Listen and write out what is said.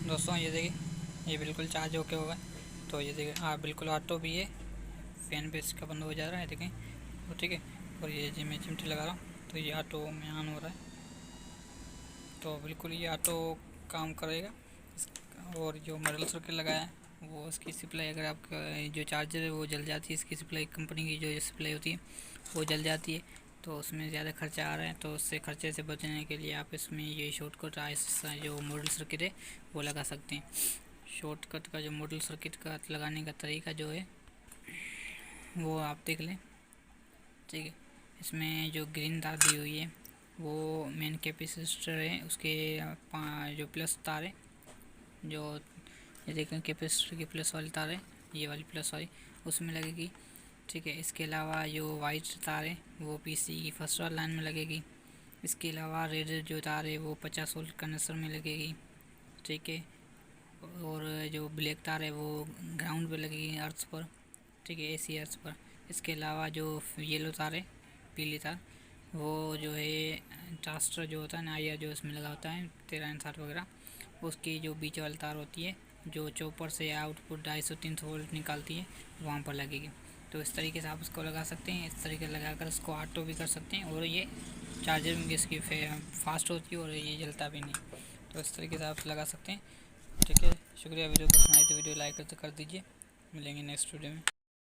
दोस्तों ये देखिए, ये बिल्कुल चार्ज होके होगा। तो ये देखिए, हाँ बिल्कुल ऑटो भी है, फैन पे इसका बंद हो जा रहा है, देखें तो ठीक है। और ये जी मैं चिमटी लगा रहा हूँ तो ये ऑटो में ऑन हो रहा है, तो बिल्कुल ये ऑटो काम करेगा। और जो मॉडल सर्किट लगाया है वो उसकी सप्लाई, अगर आपका जो चार्जर है वो जल जाती है, इसकी सप्लाई कंपनी की जो सप्लाई होती है वो जल जाती है, तो उसमें ज़्यादा खर्चा आ रहा है। तो उससे खर्चे से बचने के लिए आप इसमें ये शॉर्टकट जो मॉडल सर्किट है वो लगा सकते हैं। शॉर्टकट का जो मॉडल सर्किट का लगाने का तरीका जो है वो आप देख लें, ठीक है। इसमें जो ग्रीन तार दी हुई है वो मेन कैपेसिटर है, उसके जो प्लस तार है, जो ये देखें कैपेसिटर की प्लस वाली तार है, ये वाली प्लस वाली उसमें लगेगी, ठीक है। इसके अलावा जो वाइट तार है वो पीसी की फर्स्ट वाली लाइन में लगेगी। इसके अलावा रेड जो तार है वो 50 वोल्ट कंडेंसर में लगेगी, ठीक है। और जो ब्लैक तार है वो ग्राउंड पे लगेगी, अर्थ पर, ठीक है, एसी अर्थ पर। इसके अलावा जो येलो तार है, पीली तार, वो जो है ट्रांजिस्टर जो होता है ना, या जो इसमें लगा होता है 1360 वगैरह, उसकी जो बीच वाली तार होती है जो चॉपर से आउटपुट 250-300 वोल्ट निकालती है, वहाँ पर लगेगी। तो इस तरीके से आप इसको लगा सकते हैं, इस तरीके लगाकर इसको ऑटो भी कर सकते हैं, और ये चार्जर में इसकी फास्ट होती है और ये जलता भी नहीं। तो इस तरीके से आप लगा सकते हैं, ठीक है। शुक्रिया। वीडियो पसंद आई तो वीडियो लाइक कर दीजिए। मिलेंगे नेक्स्ट वीडियो में।